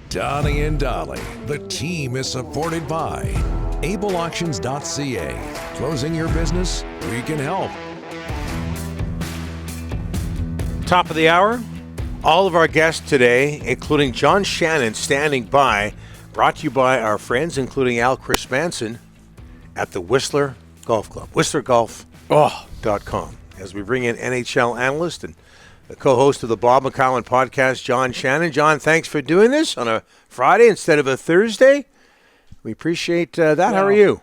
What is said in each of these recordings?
Donnie and Dolly. The team is supported by ableauctions.ca. Closing your business? We can help. Top of the hour. All of our guests today, including John Shannon, standing by, brought to you by our friends, including Al Chris Manson at the Whistler Golf Club, whistlergolf.com. As we bring in NHL analyst and the co-host of the Bob McCowan podcast, John Shannon. John, thanks for doing this on a Friday instead of a Thursday. We appreciate that. Well, how are you?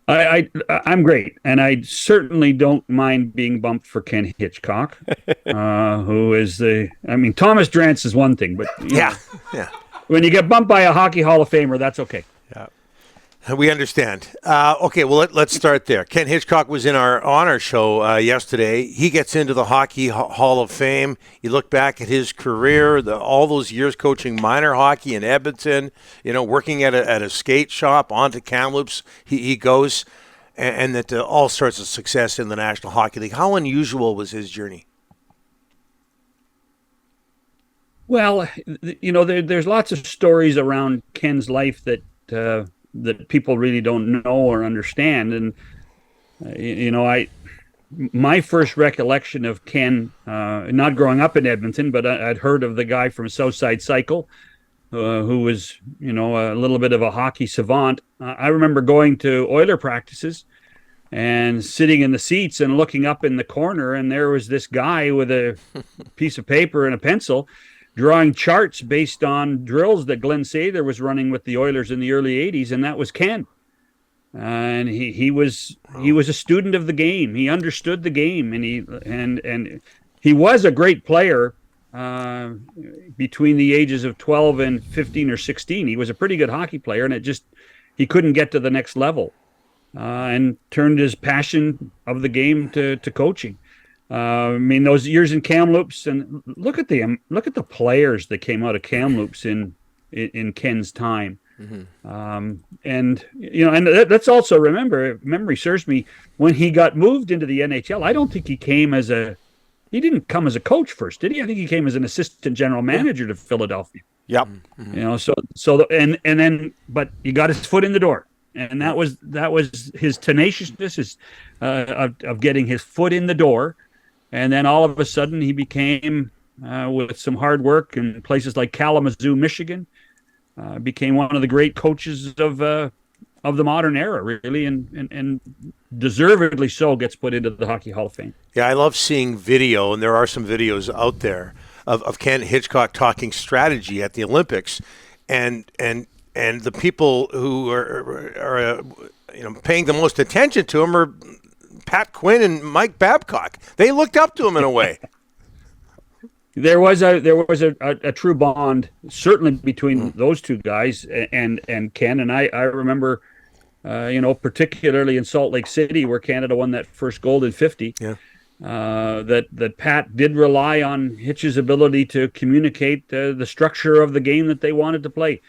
I'm great, and I certainly don't mind being bumped for Ken Hitchcock, who is Thomas Drance is one thing, but yeah, when you get bumped by a Hockey Hall of Famer, that's okay. Yeah. We understand. Okay, well, let's start there. Ken Hitchcock was on our show yesterday. He gets into the Hockey Hall of Fame. You look back at his career, all those years coaching minor hockey in Edmonton, working at a skate shop, onto Kamloops. He goes, and that all sorts of success in the National Hockey League. How unusual was his journey? Well, there's lots of stories around Ken's life that people really don't know or understand. And, my first recollection of Ken, not growing up in Edmonton, but I'd heard of the guy from Southside Cycle, who was, a little bit of a hockey savant. I remember going to Oiler practices and sitting in the seats and looking up in the corner, and there was this guy with a piece of paper and a pencil drawing charts based on drills that Glenn Sather was running with the Oilers in the early 80s, and that was Ken. And he was a student of the game. He understood the game, and he was a great player between the ages of 12 and 15 or 16. He was a pretty good hockey player, and he couldn't get to the next level, and turned his passion of the game to coaching. Those years in Kamloops, and look at the players that came out of Kamloops in Ken's time. Mm-hmm. And let's also remember, if memory serves me, when he got moved into the NHL, I don't think he didn't come as a coach first, did he? I think he came as an assistant general manager to Philadelphia. Yep. Mm-hmm. But he got his foot in the door. And that was his tenaciousness of getting his foot in the door. And then all of a sudden he became, with some hard work in places like Kalamazoo, Michigan, became one of the great coaches of the modern era, really, and deservedly so gets put into the Hockey Hall of Fame. Yeah, I love seeing video, and there are some videos out there of Ken Hitchcock talking strategy at the Olympics, and the people who are paying the most attention to him are Pat Quinn and Mike Babcock. They looked up to him in a way. There was a true bond, certainly between those two guys and Ken. And I remember, particularly in Salt Lake City, where Canada won that first gold in 50. Yeah. That Pat did rely on Hitch's ability to communicate the structure of the game that they wanted to play.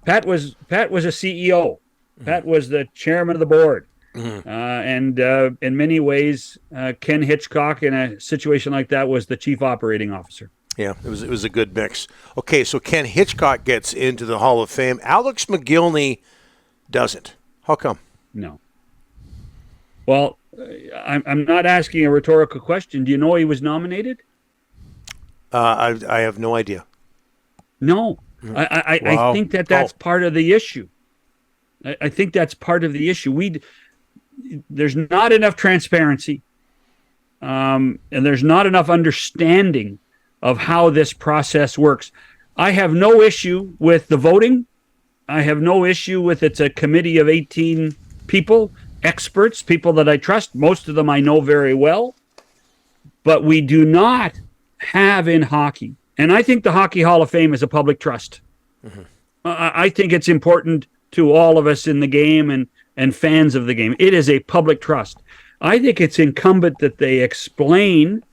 Pat was a CEO. Pat was the chairman of the board. Mm-hmm. And in many ways, Ken Hitchcock in a situation like that was the chief operating officer. Yeah, it was a good mix. Okay, so Ken Hitchcock gets into the Hall of Fame. Alex McGillney doesn't. How come? No. Well, I'm not asking a rhetorical question. Do you know he was nominated? I have no idea. No. I think that's part of the issue. I think that's part of the issue. There's not enough transparency, and there's not enough understanding of how this process works. I have no issue with the voting. I have no issue with it's a committee of 18 people, experts, people that I trust. Most of them I know very well. But we do not have in hockey, and I think the Hockey Hall of Fame is a public trust. Mm-hmm. I think it's important to all of us in the game and fans of the game. It is a public trust. I think it's incumbent that they explain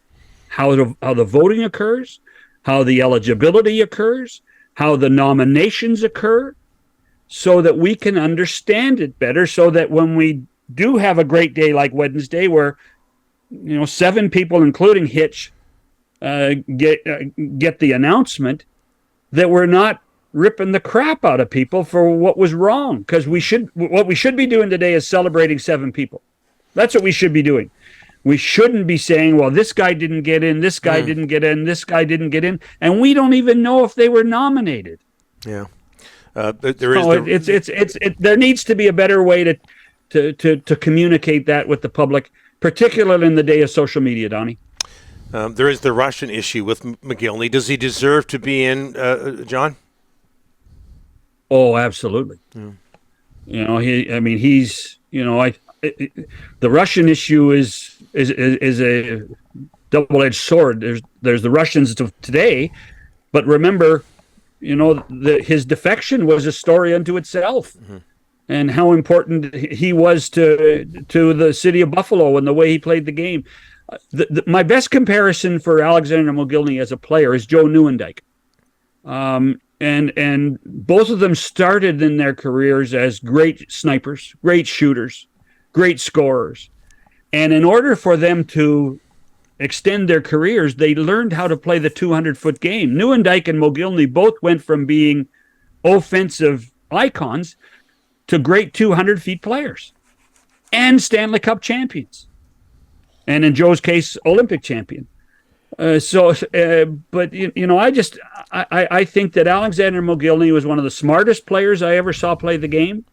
how the voting occurs, how the eligibility occurs, how the nominations occur, so that we can understand it better, so that when we do have a great day like Wednesday, where 7 people, including Hitch, get the announcement, that we're not ripping the crap out of people for what was wrong. Because what we should be doing today is celebrating 7 people. That's what we should be doing. We shouldn't be saying, well, this guy didn't get in, this guy didn't get in, this guy didn't get in, and we don't even know if they were nominated. Yeah. There needs to be a better way to communicate that with the public, particularly in the day of social media, Donnie. There is the Russian issue with McGillney. Does he deserve to be in, John? Oh, absolutely. He's the Russian issue is a double-edged sword. There's the Russians today, but remember, his defection was a story unto itself, and how important he was to the city of Buffalo and the way he played the game. My best comparison for Alexander Mogilny as a player is Joe Nieuwendyk. And both of them started in their careers as great snipers, great shooters, great scorers. And in order for them to extend their careers, they learned how to play the 200-foot game. Nieuwendyk and Mogilny both went from being offensive icons to great 200-feet players and Stanley Cup champions. And in Joe's case, Olympic champion. I think that Alexander Mogilny was one of the smartest players I ever saw play the game.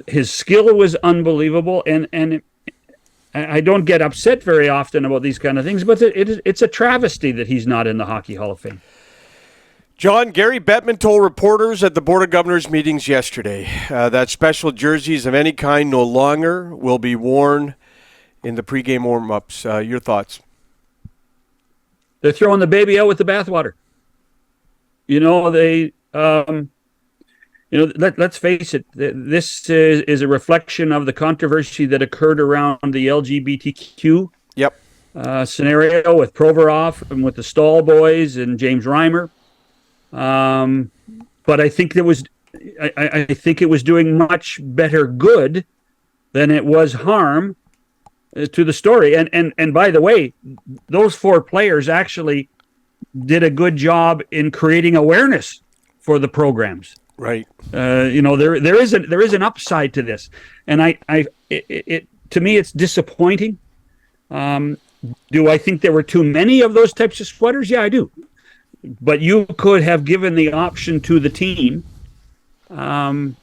His skill was unbelievable, and I don't get upset very often about these kind of things, but it's a travesty that he's not in the Hockey Hall of Fame. John, Gary Bettman told reporters at the Board of Governors meetings yesterday that special jerseys of any kind no longer will be worn in the pregame warm-ups. Your thoughts? They're throwing the baby out with the bathwater. Let's face it. This is a reflection of the controversy that occurred around the LGBTQ scenario with Provorov and with the Stahl boys and James Reimer. But I think I think it was doing much better good than it was harm to the story. And by the way, those 4 players actually did a good job in creating awareness for the programs. Right. There is an upside to this, and to me it's disappointing. Do I think there were too many of those types of sweaters? Yeah, I do. But you could have given the option to the team to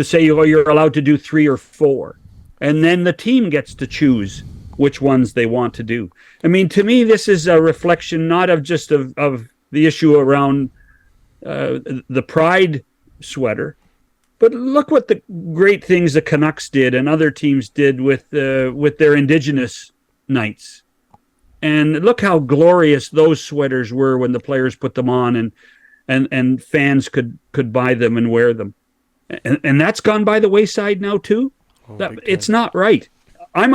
say, you're allowed to do 3 or 4. And then the team gets to choose which ones they want to do. I mean, to me, this is a reflection not of just of the issue around the Pride sweater, but look what the great things the Canucks did and other teams did with their Indigenous nights. And look how glorious those sweaters were when the players put them on and fans could buy them and wear them. And that's gone by the wayside now too. It's not right. I'm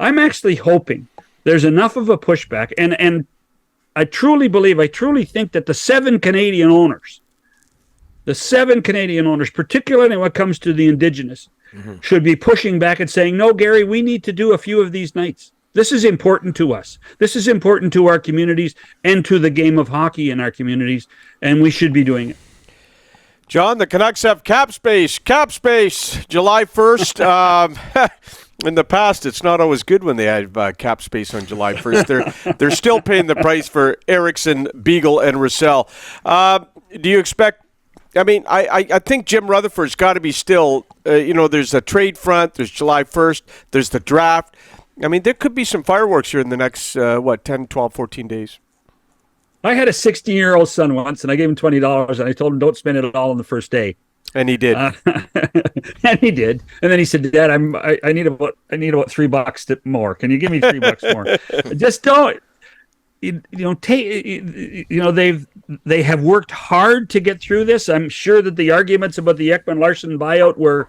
actually hoping there's enough of a pushback, and I truly think that the 7 Canadian owners, particularly when it comes to the Indigenous, should be pushing back and saying, no, Gary, we need to do a few of these nights. This is important to us. This is important to our communities and to the game of hockey in our communities, and we should be doing it. John, the Canucks have cap space, July 1st. In the past, it's not always good when they have cap space on July 1st. They're still paying the price for Eriksson, Beagle, and Roussel. Do you expect – I think Jim Rutherford's got to be still there's a trade front, there's July 1st, there's the draft. I mean, there could be some fireworks here in the next, 10, 12, 14 days. I had a 16-year-old son once, and I gave him $20, and I told him don't spend it all on the first day. And he did. And he did. And then he said, Dad, I need about $3 more. Can you give me $3 more? Just don't. They have worked hard to get through this. I'm sure that the arguments about the Ekman-Larsson buyout were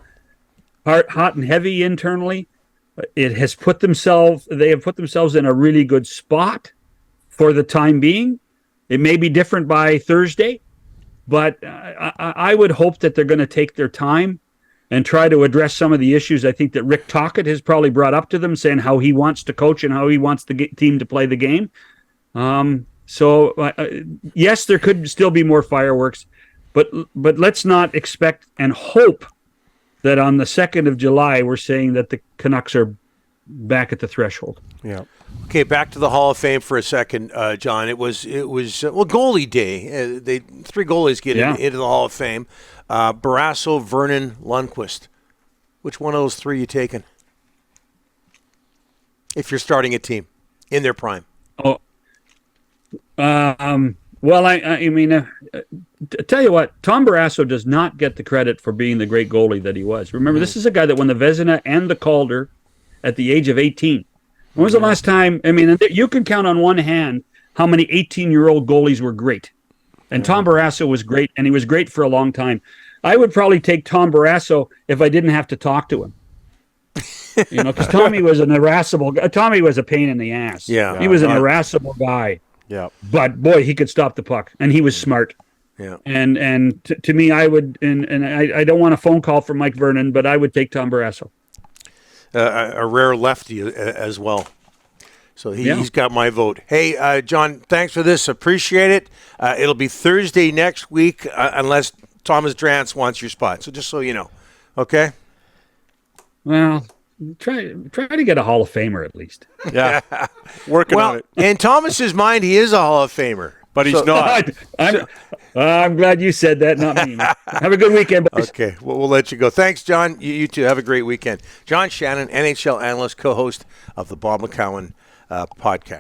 hot and heavy internally. They have put themselves in a really good spot for the time being. It may be different by Thursday, but I would hope that they're going to take their time and try to address some of the issues I think that Rick Tocchet has probably brought up to them, saying how he wants to coach and how he wants the team to play the game. So yes, there could still be more fireworks, but let's not expect and hope that on the 2nd of July we're saying that the Canucks are back at the threshold. Yeah. Okay, back to the Hall of Fame for a second, John. It was goalie day. 3 goalies get into the Hall of Fame. Barrasso, Vernon, Lundqvist. Which one of those 3 you taking? If you're starting a team in their prime. Oh, well, I mean, tell you what, Tom Barrasso does not get the credit for being the great goalie that he was. Remember, this is a guy that won the Vezina and the Calder at the age of 18. When was the last time? I mean, you can count on one hand how many 18-year-old goalies were great. And Tom Barrasso was great, and he was great for a long time. I would probably take Tom Barrasso if I didn't have to talk to him. Because Tommy was an irascible guy. Tommy was a pain in the ass. Yeah. He was an irascible guy. Yeah. But, boy, he could stop the puck, and he was smart. Yeah. And to me, I would, and I don't want a phone call from Mike Vernon, but I would take Tom Barrasso. A rare lefty as well. So he's got my vote. Hey, John, thanks for this. Appreciate it. It'll be Thursday next week unless Thomas Drance wants your spot. So just so you know. Okay? Well, try to get a Hall of Famer at least. Yeah. Working on it. In Thomas's mind, he is a Hall of Famer. But he's not. I'm glad you said that, not me. Have a good weekend, boys. Okay, we'll let you go. Thanks, John. You too. Have a great weekend. John Shannon, NHL analyst, co-host of the Bob McCown podcast.